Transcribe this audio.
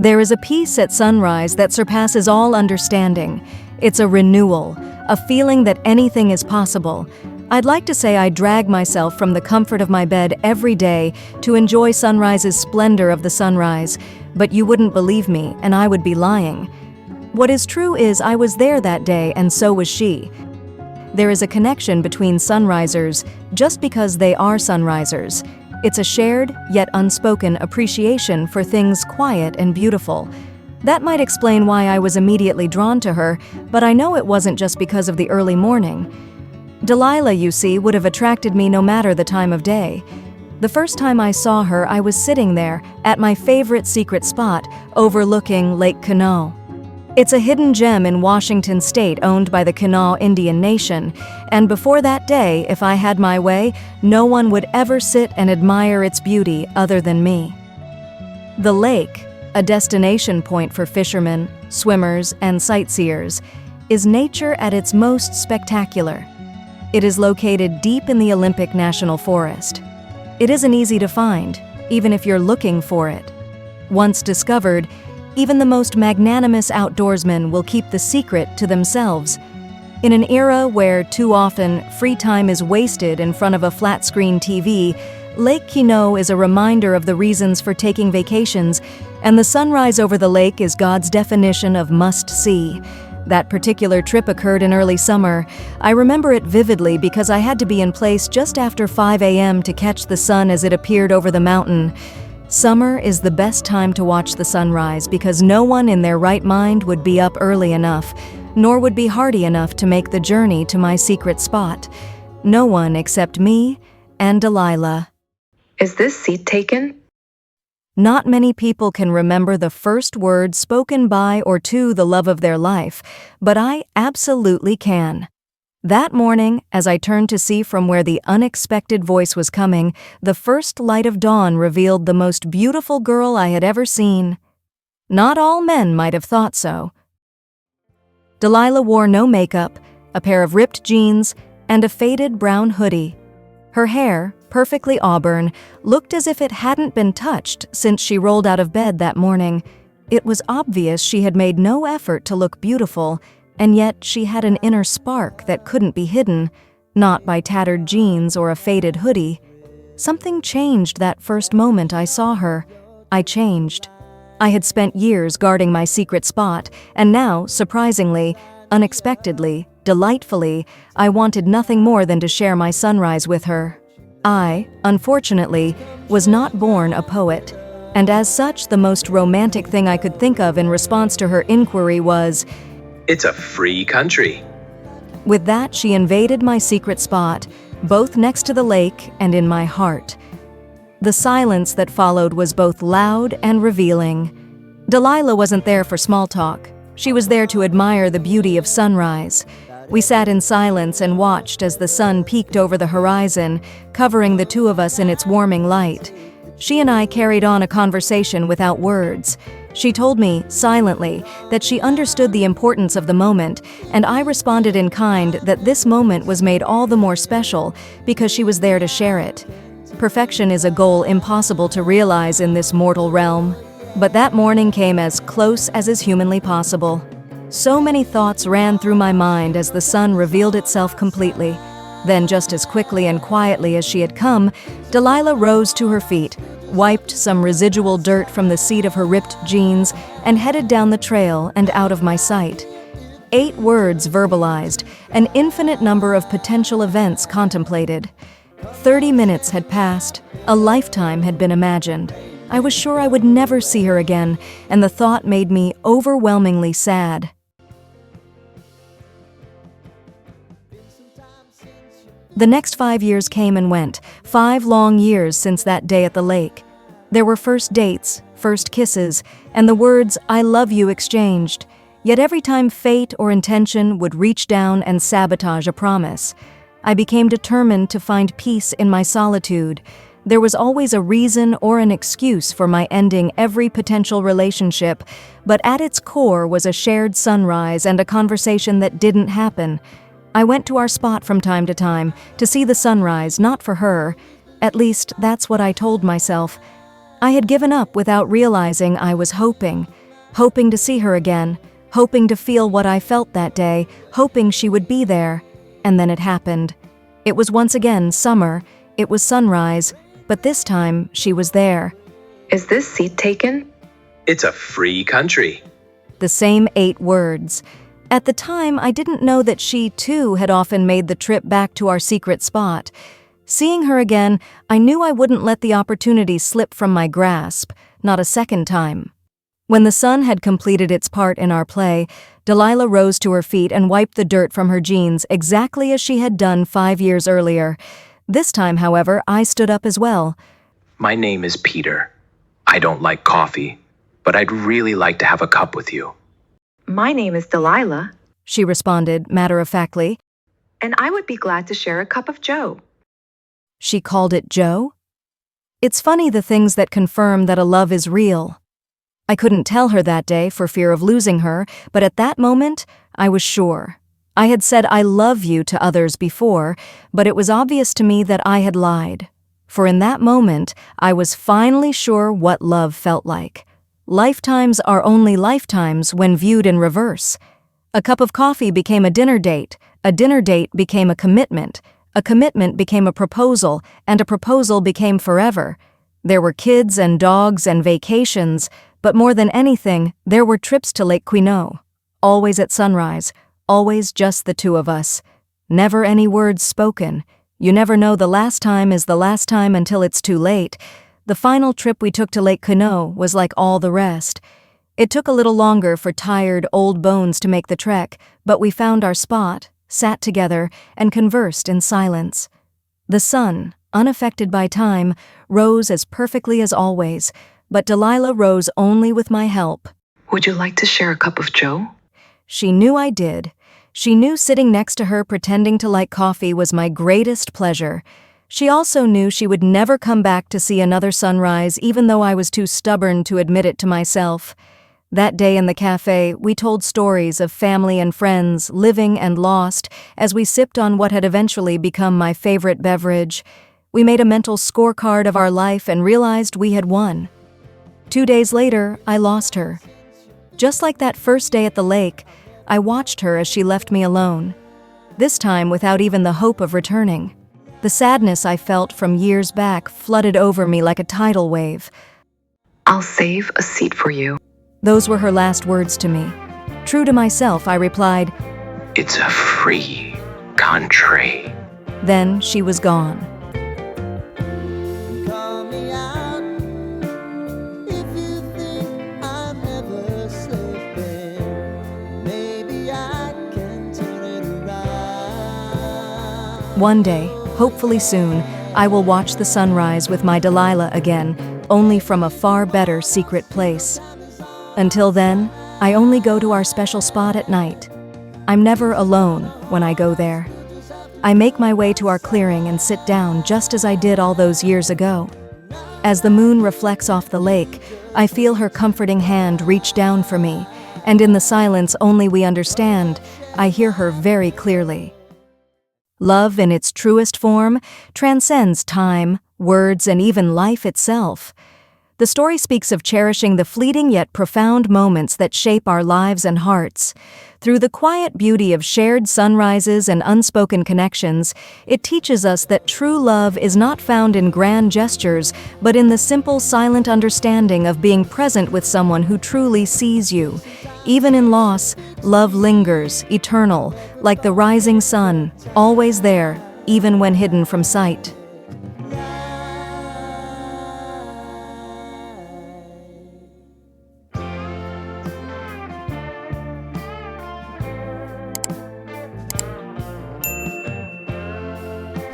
There is a peace at sunrise that surpasses all understanding. It's a renewal, a feeling that anything is possible. I'd like to say I drag myself from the comfort of my bed every day to enjoy sunrise's splendor of the sunrise, but you wouldn't believe me, and I would be lying. What is true is I was there that day, and so was she. There is a connection between sunrisers just because they are sunrisers. It's a shared, yet unspoken appreciation for things quiet and beautiful. That might explain why I was immediately drawn to her, but I know it wasn't just because of the early morning. Delilah, you see, would have attracted me no matter the time of day. The first time I saw her, I was sitting there at my favorite secret spot overlooking Lake Kanawha. It's a hidden gem in Washington state owned by the Kanawha Indian Nation, and before that day, if I had my way, no one would ever sit and admire its beauty other than me. The lake, a destination point for fishermen, swimmers, and sightseers, is nature at its most spectacular. It is located deep in the Olympic National Forest. It isn't easy to find, even if you're looking for it. Once discovered, even the most magnanimous outdoorsmen will keep the secret to themselves. In an era where, too often, free time is wasted in front of a flat-screen TV, Lake Kanawha is a reminder of the reasons for taking vacations, and the sunrise over the lake is God's definition of must-see. That particular trip occurred in early summer. I remember it vividly because I had to be in place just after 5 a.m. to catch the sun as it appeared over the mountain. Summer is the best time to watch the sunrise because no one in their right mind would be up early enough, nor would be hardy enough to make the journey to my secret spot. No one except me and Delilah. Is this seat taken? Not many people can remember the first word spoken by or to the love of their life, but I absolutely can. That morning, as I turned to see from where the unexpected voice was coming, the first light of dawn revealed the most beautiful girl I had ever seen. Not all men might have thought so. Delilah wore no makeup, a pair of ripped jeans, and a faded brown hoodie. Her hair, perfectly auburn, looked as if it hadn't been touched since she rolled out of bed that morning. It was obvious she had made no effort to look beautiful, and yet she had an inner spark that couldn't be hidden, not by tattered jeans or a faded hoodie. Something changed that first moment I saw her. I changed. I had spent years guarding my secret spot, and now, surprisingly, unexpectedly, delightfully, I wanted nothing more than to share my sunrise with her. I, unfortunately, was not born a poet, and as such, the most romantic thing I could think of in response to her inquiry was, "It's a free country." With that, she invaded my secret spot, both next to the lake and in my heart. The silence that followed was both loud and revealing. Delilah wasn't there for small talk. She was there to admire the beauty of sunrise. We sat in silence and watched as the sun peeked over the horizon, covering the two of us in its warming light. She and I carried on a conversation without words. She told me, silently, that she understood the importance of the moment, and I responded in kind that this moment was made all the more special because she was there to share it. Perfection is a goal impossible to realize in this mortal realm, but that morning came as close as is humanly possible. So many thoughts ran through my mind as the sun revealed itself completely. Then, just as quickly and quietly as she had come, Delilah rose to her feet, wiped some residual dirt from the seat of her ripped jeans, and headed down the trail and out of my sight. 8 words verbalized, an infinite number of potential events contemplated. 30 minutes had passed, a lifetime had been imagined. I was sure I would never see her again, and the thought made me overwhelmingly sad. The next 5 years came and went, 5 long years since that day at the lake. There were first dates, first kisses, and the words, "I love you" exchanged. Yet every time fate or intention would reach down and sabotage a promise, I became determined to find peace in my solitude. There was always a reason or an excuse for my ending every potential relationship, but at its core was a shared sunrise and a conversation that didn't happen. I went to our spot from time to see the sunrise, not for her. At least, that's what I told myself. I had given up without realizing I was hoping to see her again, hoping to feel what I felt that day, hoping she would be there. And then it happened. It was once again summer, it was sunrise, but this time she was there. Is this seat taken? It's a free country. The same 8 words. At the time, I didn't know that she, too, had often made the trip back to our secret spot. Seeing her again, I knew I wouldn't let the opportunity slip from my grasp, not a second time. When the sun had completed its part in our play, Delilah rose to her feet and wiped the dirt from her jeans exactly as she had done 5 years earlier. This time, however, I stood up as well. My name is Peter. I don't like coffee, but I'd really like to have a cup with you. My name is Delilah, She responded matter-of-factly. and I would be glad to share a cup of Joe. She called it Joe? It's funny the things that confirm that a love is real. I couldn't tell her that day for fear of losing her, but at that moment, I was sure. I had said I love you to others before, but it was obvious to me that I had lied. For in that moment, I was finally sure what love felt like. Lifetimes are only lifetimes when viewed in reverse. A cup of coffee became a dinner date became a commitment became a proposal, and a proposal became forever. There were kids and dogs and vacations, but more than anything, there were trips to Lake Quinault. Always at sunrise, always just the 2 of us. Never any words spoken. You never know the last time is the last time until it's too late. The final trip we took to Lake Quinault was like all the rest. It took a little longer for tired, old bones to make the trek, but we found our spot, sat together, and conversed in silence. The sun, unaffected by time, rose as perfectly as always, but Delilah rose only with my help. Would you like to share a cup of Joe? She knew I did. She knew sitting next to her pretending to like coffee was my greatest pleasure. She also knew she would never come back to see another sunrise, even though I was too stubborn to admit it to myself. That day in the cafe, we told stories of family and friends, living and lost, as we sipped on what had eventually become my favorite beverage. We made a mental scorecard of our life and realized we had won. 2 days later, I lost her. Just like that first day at the lake, I watched her as she left me alone. This time without even the hope of returning. The sadness I felt from years back flooded over me like a tidal wave. I'll save a seat for you. Those were her last words to me. True to myself, I replied, It's a free country. Then she was gone. Call me out if you think I'm never sleeping. Maybe I can turn it around. One day, hopefully soon, I will watch the sunrise with my Delilah again, only from a far better secret place. Until then, I only go to our special spot at night. I'm never alone when I go there. I make my way to our clearing and sit down just as I did all those years ago. As the moon reflects off the lake, I feel her comforting hand reach down for me, and in the silence only we understand, I hear her very clearly. Love in its truest form transcends time, words, and even life itself. The story speaks of cherishing the fleeting yet profound moments that shape our lives and hearts. Through the quiet beauty of shared sunrises and unspoken connections, it teaches us that true love is not found in grand gestures, but in the simple, silent understanding of being present with someone who truly sees you. Even in loss, love lingers, eternal, like the rising sun, always there, even when hidden from sight.